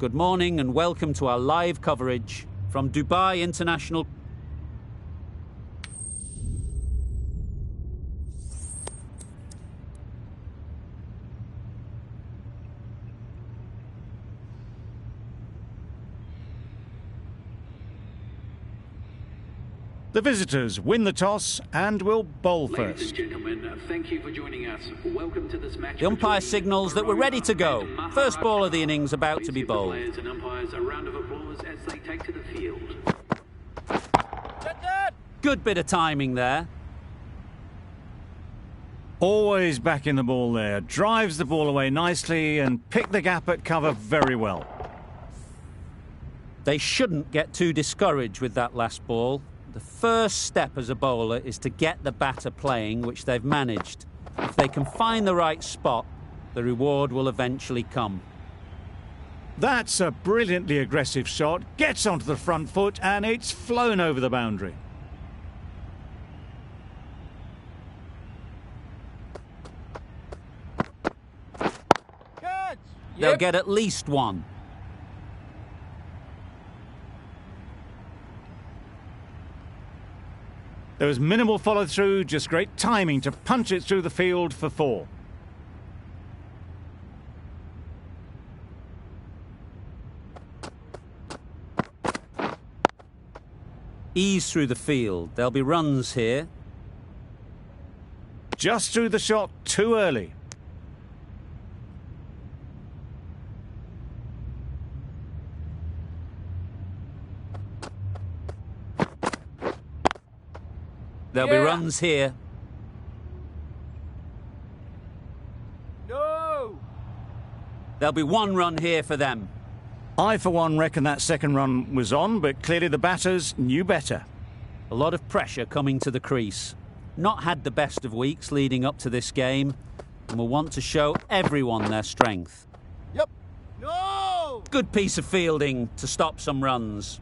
Good morning and welcome to our live coverage from Dubai International. The visitors win the toss and will bowl first. Ladies and gentlemen, thank you for joining us. Welcome to this match. The umpire signals that we're ready to go. First ball of the innings about to be bowled. Players and umpires a round of applause as they take to the field. Good bit of timing there. Always backing the ball there. Drives the ball away nicely and picked the gap at cover very well. They shouldn't get too discouraged with that last ball. The first step as a bowler is to get the batter playing, which they've managed. If they can find the right spot, the reward will eventually come. That's a brilliantly aggressive shot. Gets onto the front foot and it's flown over the boundary. They'll get at least one. There was minimal follow-through, just great timing to punch it through the field for 4. Ease through the field. There'll be runs here. Just threw the shot too early. There'll be runs here. No! There'll be 1 run here for them. I, for one, reckon that second run was on, but clearly the batters knew better. A lot of pressure coming to the crease. Not had the best of weeks leading up to this game, and will want to show everyone their strength. Yep. No! Good piece of fielding to stop some runs.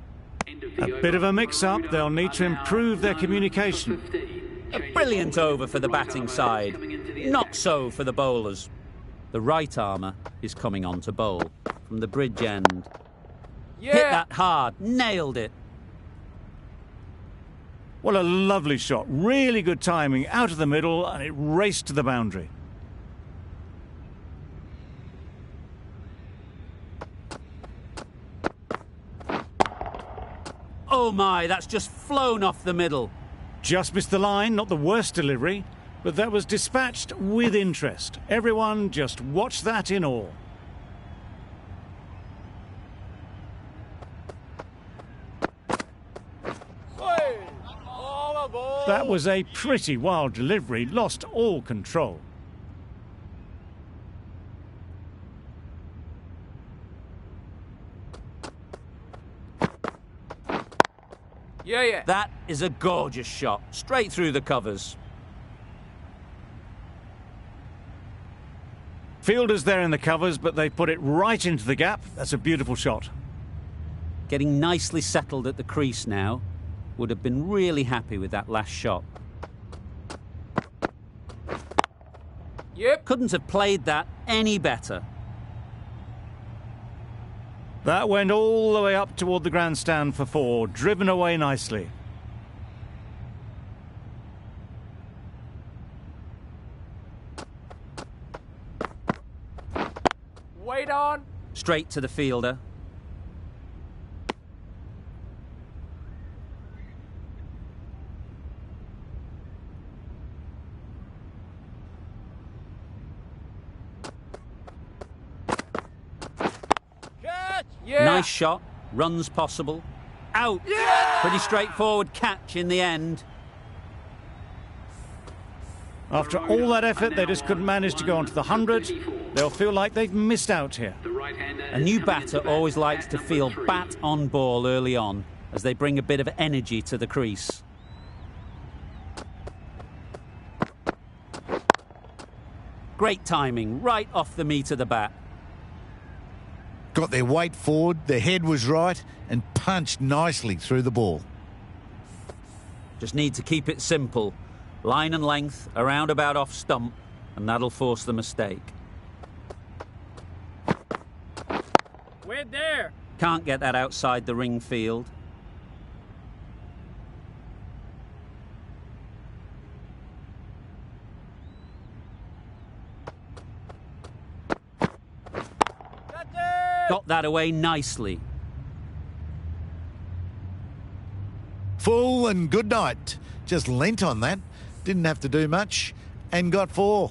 A bit of a mix-up. They'll need to improve their communication. A brilliant over for the batting side. Not so for the bowlers. The right armour is coming on to bowl from the bridge end. Yeah. Hit that hard. Nailed it. What a lovely shot. Really good timing. Out of the middle and it raced to the boundary. Oh my, that's just flown off the middle. Just missed the line, not the worst delivery, but that was dispatched with interest. Everyone just watched that in awe. That was a pretty wild delivery, lost all control. Yeah. That is a gorgeous shot, straight through the covers. Fielders there in the covers, but they put it right into the gap. That's a beautiful shot. Getting nicely settled at the crease now. Would have been really happy with that last shot. Yep. Couldn't have played that any better. That went all the way up toward the grandstand for 4, driven away nicely. Wait on. Straight to the fielder. Yeah. Nice shot. Runs possible. Out. Yeah. Pretty straightforward catch in the end. After all that effort, they just couldn't manage to go onto the 100. They'll feel like they've missed out here. A new batter always likes to feel bat on ball early on, as they bring a bit of energy to the crease. Great timing, right off the meat of the bat. Got their weight forward, their head was right, and punched nicely through the ball. Just need to keep it simple. Line and length, around about off stump, and that'll force the mistake. Wait there. Can't get that outside the ring field. Got that away nicely. Full and good night. Just leant on that. Didn't have to do much and got 4.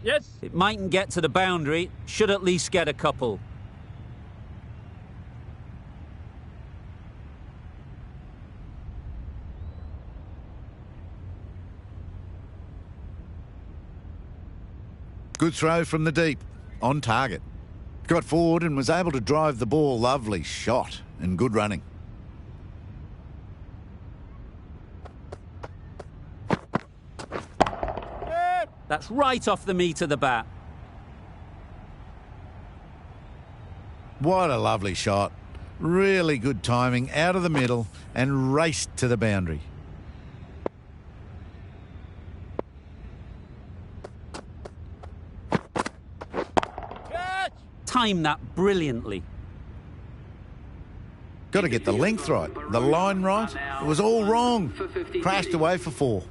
Yes. It mightn't get to the boundary, should at least get a couple. Good throw from the deep. On target. Got forward and was able to drive the ball. Lovely shot and good running. That's right off the meat of the bat. What a lovely shot. Really good timing out of the middle and raced to the boundary. Timed that brilliantly. Got to get the length right, the line right. It was all wrong. Crashed away for 4.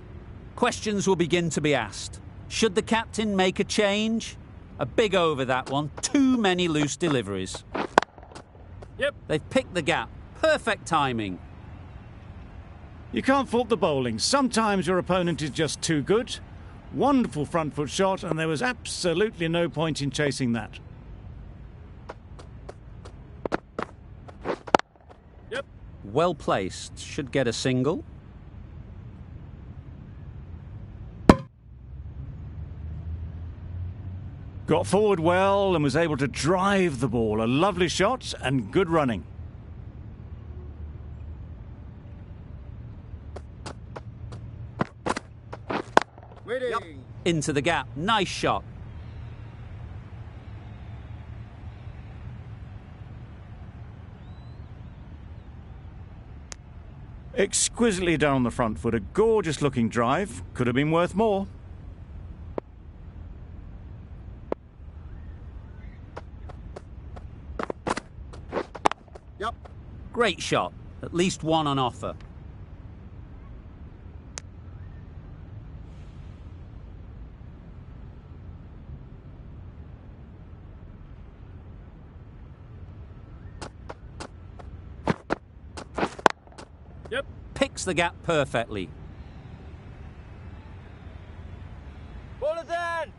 Questions will begin to be asked. Should the captain make a change? A big over that one. Too many loose deliveries. Yep. They've picked the gap. Perfect timing. You can't fault the bowling. Sometimes your opponent is just too good. Wonderful front foot shot, and there was absolutely no point in chasing that. Yep. Well placed. Should get a single. Got forward well and was able to drive the ball. A lovely shot and good running. Waiting. Yep. Into the gap. Nice shot. Exquisitely done on the front foot. A gorgeous looking drive. Could have been worth more. Yep. Great shot. At least one on offer. Yep. Picks the gap perfectly. Ball is in.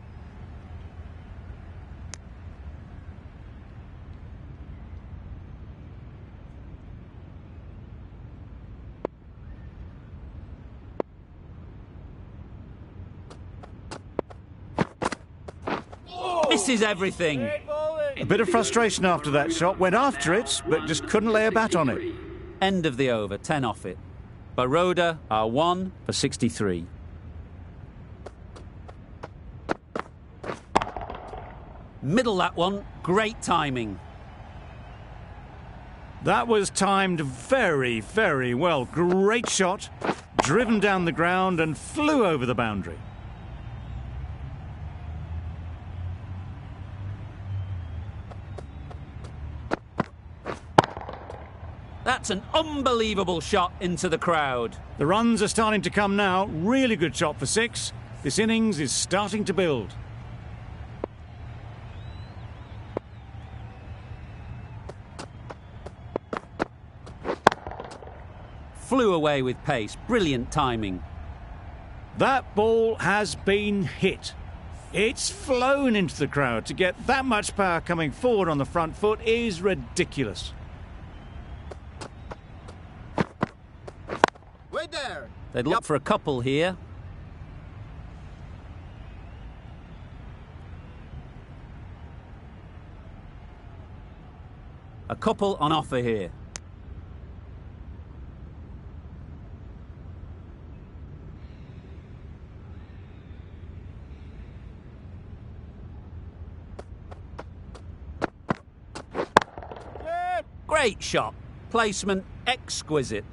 Misses everything. Great bowling. A bit of frustration after that shot. Went after it, but just couldn't lay a bat on it. End of the over. 10 off it. Baroda are 1 for 63. Middle that one. Great timing. That was timed very, very well. Great shot. Driven down the ground and flew over the boundary. That's an unbelievable shot into the crowd. The runs are starting to come now. Really good shot for 6. This innings is starting to build. Flew away with pace. Brilliant timing. That ball has been hit. It's flown into the crowd. To get that much power coming forward on the front foot is ridiculous. Wait there. They'd look for a couple here. A couple on offer here. Great shot. Placement exquisite.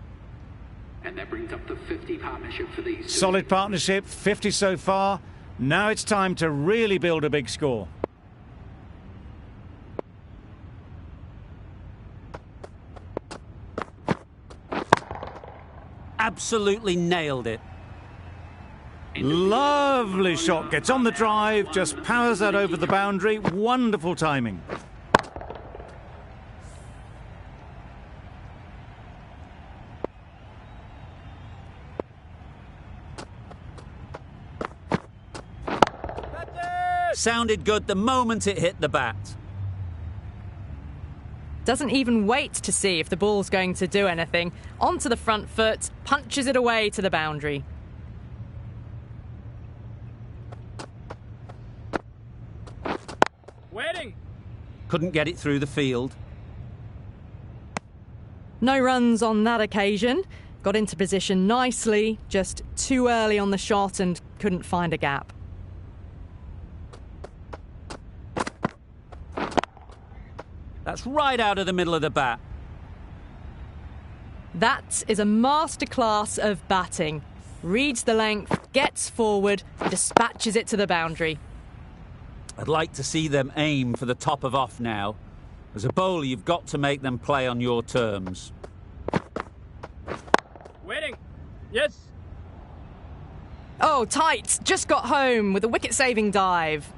And that brings up the 50 partnership for these two. Solid partnership, 50 so far. Now it's time to really build a big score. Absolutely nailed it. Lovely shot, gets on the drive, just powers that over the boundary. Wonderful timing. Sounded good the moment it hit the bat. Doesn't even wait to see if the ball's going to do anything. Onto the front foot, punches it away to the boundary. Waiting. Couldn't get it through the field. No runs on that occasion. Got into position nicely, just too early on the shot and couldn't find a gap. That's right out of the middle of the bat. That is a masterclass of batting. Reads the length, gets forward, and dispatches it to the boundary. I'd like to see them aim for the top of off now. As a bowler, you've got to make them play on your terms. Waiting. Yes. Oh, tight! Just got home with a wicket-saving dive.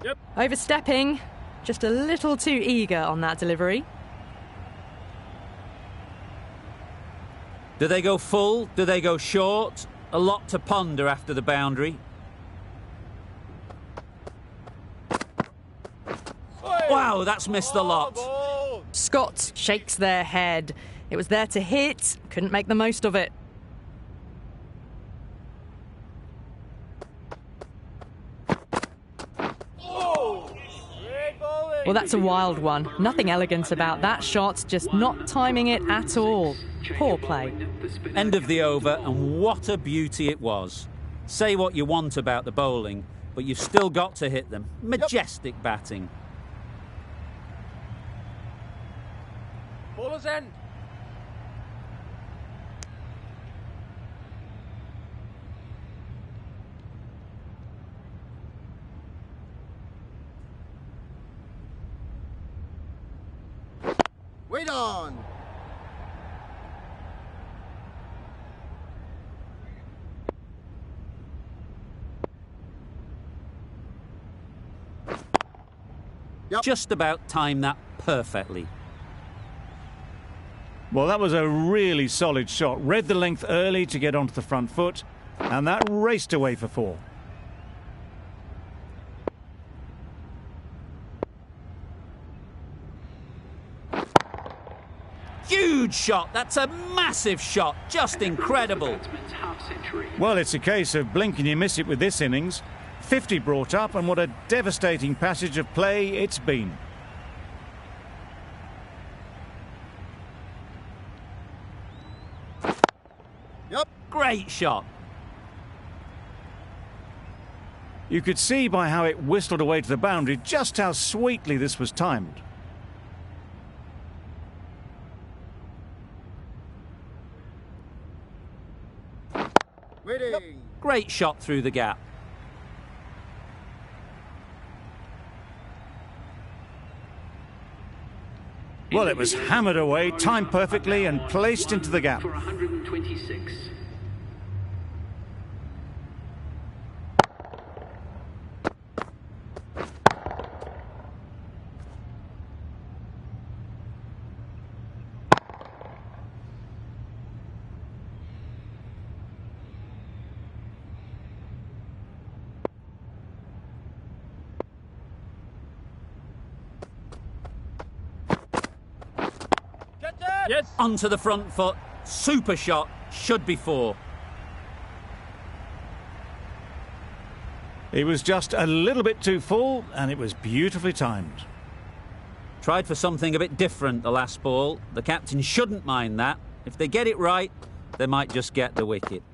Yep. Overstepping, just a little too eager on that delivery. Do they go full? Do they go short? A lot to ponder after the boundary. Wow, that's missed a lot. Scott shakes their head. It was there to hit, couldn't make the most of it. Well, that's a wild one. Nothing elegant about that shot, just not timing it at all. Poor play. End of the over, and what a beauty it was. Say what you want about the bowling, but you've still got to hit them. Majestic batting. Bowler's end. Wait on. Yep. Just about timed that perfectly. Well, that was a really solid shot. Read the length early to get onto the front foot, and that raced away for 4. Huge shot. That's a massive shot. Just incredible. Well, it's a case of blink and you miss it with this innings. 50 brought up, and what a devastating passage of play it's been. Yep. Great shot. You could see by how it whistled away to the boundary just how sweetly this was timed. Waiting. Yep. Great shot through the gap. Well, it was hammered away, timed perfectly and placed into the gap. For 126. Yes. Onto the front foot. Super shot. Should be 4. It was just a little bit too full, and it was beautifully timed. Tried for something a bit different the last ball. The captain shouldn't mind that. If they get it right, they might just get the wicket.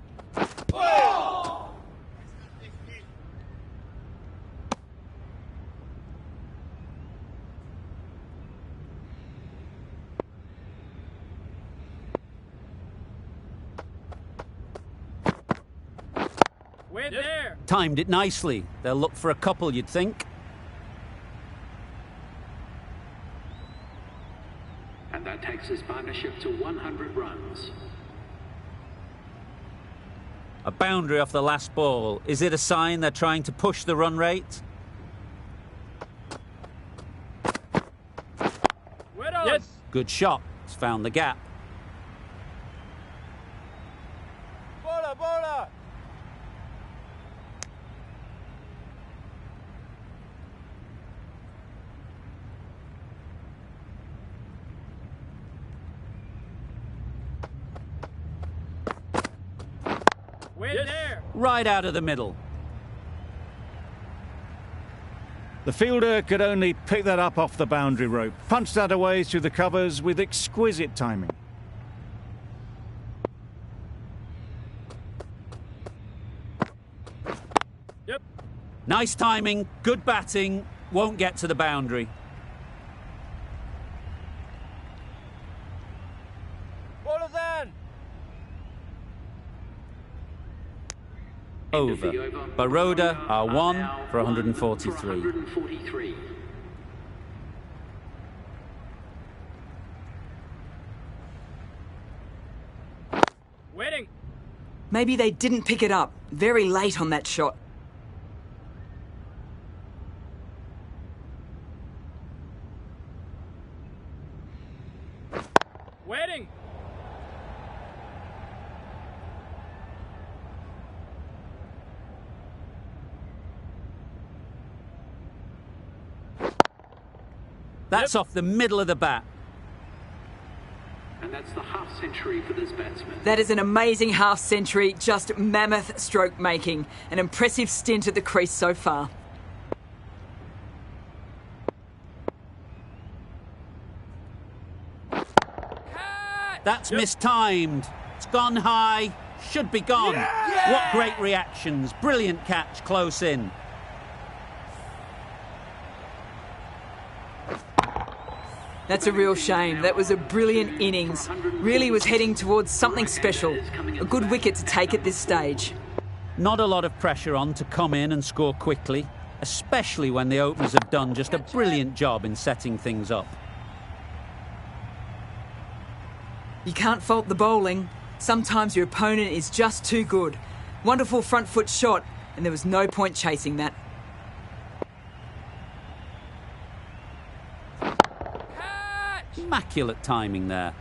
Wait there. Timed it nicely. They'll look for a couple, you'd think. And that takes his partnership to 100 runs. A boundary off the last ball. Is it a sign they're trying to push the run rate? Yes. Good shot. It's found the gap. Bola, bola. Wait there. Right out of the middle. The fielder could only pick that up off the boundary rope, punched that away through the covers with exquisite timing. Yep. Nice timing, good batting, won't get to the boundary. Bola's in. Over. Baroda are 1 for 143. 143. Waiting. Maybe they didn't pick it up. Very late on that shot. Waiting. That's off the middle of the bat. And that's the half century for this batsman. That is an amazing half century, just mammoth stroke making. An impressive stint at the crease so far. That's mistimed. It's gone high. Should be gone. What great reactions. Brilliant catch close in. That's a real shame. That was a brilliant innings. Really was heading towards something special. A good wicket to take at this stage. Not a lot of pressure on to come in and score quickly, especially when the openers have done just a brilliant job in setting things up. You can't fault the bowling. Sometimes your opponent is just too good. Wonderful front foot shot, and there was no point chasing that. Immaculate timing there.